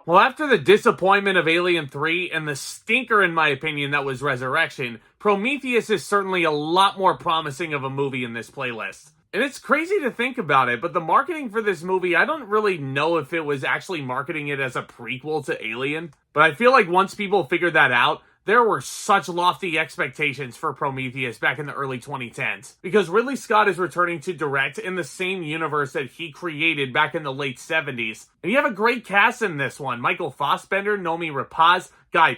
Well, after the disappointment of Alien 3 and the stinker, in my opinion, that was Resurrection, Prometheus is certainly a lot more promising of a movie in this playlist. And it's crazy to think about it, but the marketing for this movie, I don't really know if it was actually marketing it as a prequel to Alien. But I feel like once people figured that out, there were such lofty expectations for Prometheus back in the early 2010s. Because Ridley Scott is returning to direct in the same universe that he created back in the late 70s. And you have a great cast in this one. Michael Fassbender, Noomi Rapace,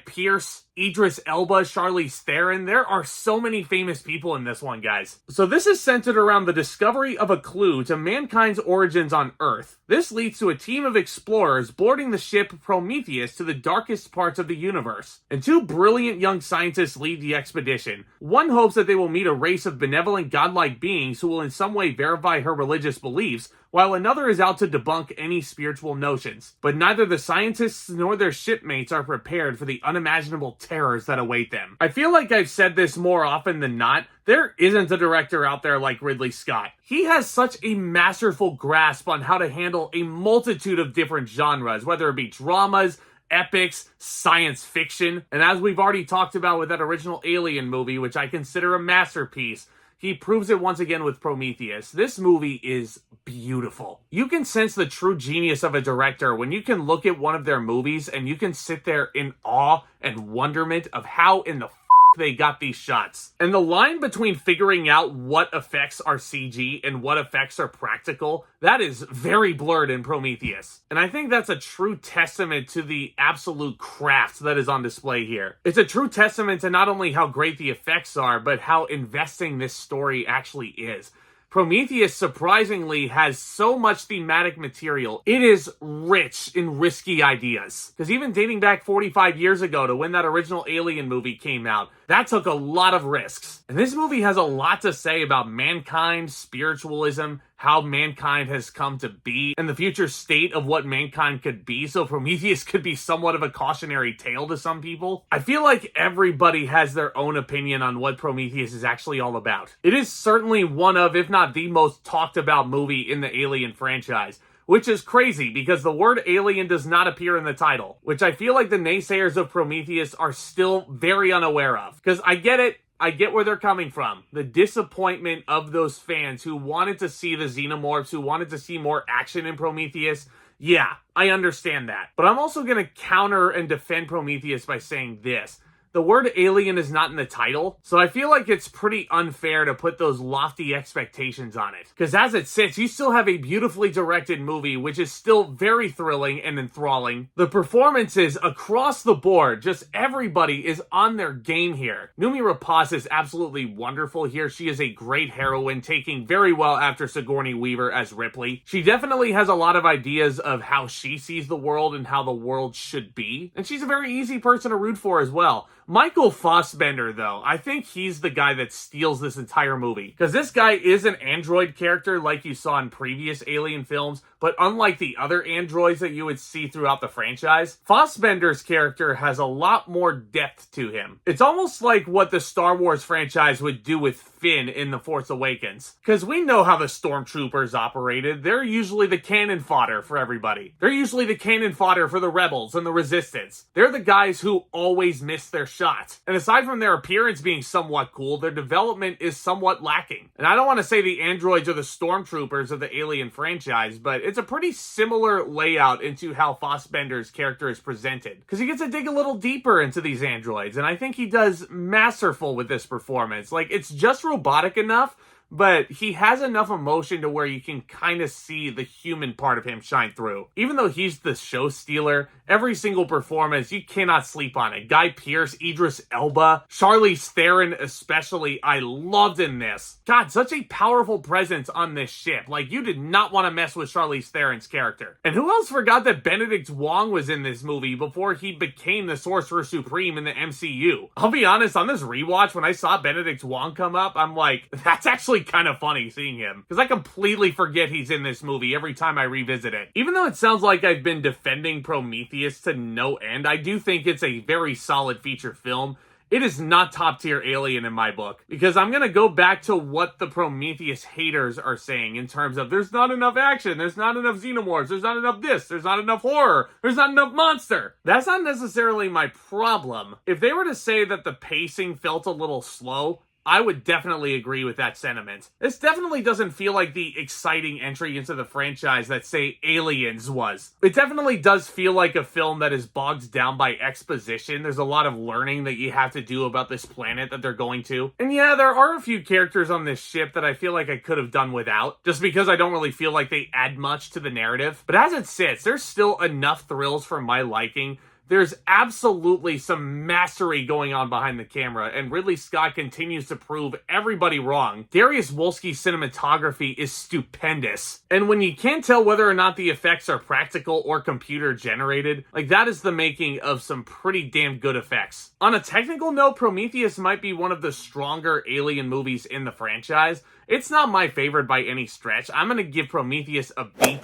Pearce, Idris Elba, Charlize Theron. There are so many famous people in this one, guys. So this is centered around the discovery of a clue to mankind's origins on Earth. This leads to a team of explorers boarding the ship Prometheus to the darkest parts of the universe. And two brilliant young scientists lead the expedition. One hopes that they will meet a race of benevolent godlike beings who will in some way verify her religious beliefs, while another is out to debunk any spiritual notions. But neither the scientists nor their shipmates are prepared for the unimaginable terrors that await them. I feel like I've said this more often than not, there isn't a director out there like Ridley Scott. He has such a masterful grasp on how to handle a multitude of different genres, whether it be dramas, epics, science fiction, and as we've already talked about with that original Alien movie, which I consider a masterpiece, he proves it once again with Prometheus. This movie is beautiful. You can sense the true genius of a director when you can look at one of their movies and you can sit there in awe and wonderment of how in the they got these shots. And the line between figuring out what effects are CG and what effects are practical, that is very blurred in Prometheus. And I think that's a true testament to the absolute craft that is on display here. It's a true testament to not only how great the effects are, but how investing this story actually is. Prometheus surprisingly has so much thematic material. It is rich in risky ideas. Because even dating back 45 years ago to when that original Alien movie came out, that took a lot of risks. And this movie has a lot to say about mankind, spiritualism, how mankind has come to be, and the future state of what mankind could be. So Prometheus could be somewhat of a cautionary tale to some people. I feel like everybody has their own opinion on what Prometheus is actually all about. It is certainly one of, if not the most talked about movie in the Alien franchise. Which is crazy because the word alien does not appear in the title, which I feel like the naysayers of Prometheus are still very unaware of. Because I get it. I get where they're coming from. The disappointment of those fans who wanted to see the xenomorphs, who wanted to see more action in Prometheus. Yeah, I understand that. But I'm also going to counter and defend Prometheus by saying this. The word alien is not in the title, so I feel like it's pretty unfair to put those lofty expectations on it. Because as it sits, you still have a beautifully directed movie, which is still very thrilling and enthralling. The performances across the board, just everybody is on their game here. Noomi Rapace is absolutely wonderful here. She is a great heroine, taking very well after Sigourney Weaver as Ripley. She definitely has a lot of ideas of how she sees the world and how the world should be. And she's a very easy person to root for as well. Michael Fassbender, though, I think he's the guy that steals this entire movie. Because this guy is an android character like you saw in previous Alien films, but unlike the other androids that you would see throughout the franchise, Fassbender's character has a lot more depth to him. It's almost like what the Star Wars franchise would do with Finn in The Force Awakens. Because we know how the stormtroopers operated. They're usually the cannon fodder for everybody. They're usually the cannon fodder for the rebels and the resistance. They're the guys who always miss their shots. And aside from their appearance being somewhat cool, their development is somewhat lacking. And I don't want to say the androids are the stormtroopers of the Alien franchise, but it's a pretty similar layout into how Fassbender's character is presented. Because he gets to dig a little deeper into these androids, and I think he does masterful with this performance. Like, it's just robotic enough, but he has enough emotion to where you can kind of see the human part of him shine through. Even though he's the show stealer, every single performance, you cannot sleep on it. Pearce, Idris Elba, Charlize Theron especially, I loved in this. God, such a powerful presence on this ship. Like, you did not want to mess with Charlize Theron's character. And who else forgot that Benedict Wong was in this movie before he became the Sorcerer Supreme in the MCU? I'll be honest, on this rewatch, when I saw Benedict Wong come up, I'm like, that's actually kind of funny seeing him, because I completely forget he's in this movie every time I revisit it. Even though it sounds like I've been defending Prometheus to no end, I do think it's a very solid feature film. it is not top tier Alien in my book. Because I'm gonna go back to what the Prometheus haters are saying in terms of there's not enough action, there's not enough xenomorphs, there's not enough this, there's not enough horror, there's not enough monster. That's not necessarily my problem. If they were to say that the pacing felt a little slow, I would definitely agree with that sentiment. This definitely doesn't feel like the exciting entry into the franchise that, say, Aliens was. It definitely does feel like a film that is bogged down by exposition. There's a lot of learning that you have to do about this planet that they're going to. And yeah, there are a few characters on this ship that I feel like I could have done without, just because I don't really feel like they add much to the narrative. But as it sits, there's still enough thrills for my liking. There's absolutely some mastery going on behind the camera, and Ridley Scott continues to prove everybody wrong. Dariusz Wolski's cinematography is stupendous. And when you can't tell whether or not the effects are practical or computer generated, like, that is the making of some pretty damn good effects. On a technical note, Prometheus might be one of the stronger Alien movies in the franchise. It's not my favorite by any stretch. I'm going to give Prometheus a B+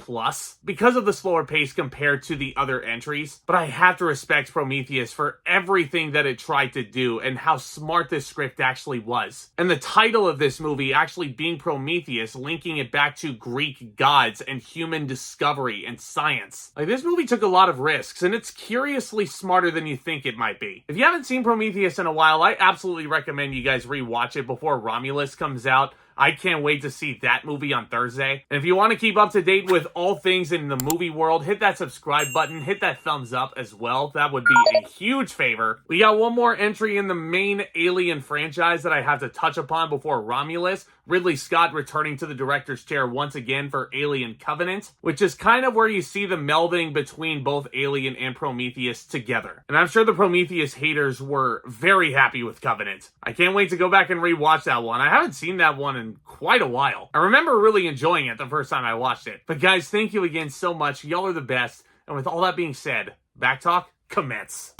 because of the slower pace compared to the other entries. But I have to respect Prometheus for everything that it tried to do and how smart this script actually was. And the title of this movie actually being Prometheus, linking it back to Greek gods and human discovery and science. Like, this movie took a lot of risks, and it's curiously smarter than you think it might be. If you haven't seen Prometheus in a while, I absolutely recommend you guys rewatch it before Romulus comes out. I can't wait to see that movie on Thursday. And if you want to keep up to date with all things in the movie world, hit that subscribe button, hit that thumbs up as well. That would be a huge favor. We got one more entry in the main Alien franchise that I have to touch upon before Romulus. Ridley Scott returning to the director's chair once again for Alien Covenant, which is kind of where you see the melding between both Alien and Prometheus together. And I'm sure the Prometheus haters were very happy with Covenant. I can't wait to go back and rewatch that one. I haven't seen that one in quite a while. I remember really enjoying it the first time I watched it. But guys, thank you again so much. Y'all are the best. And with all that being said, Back Talk, commence.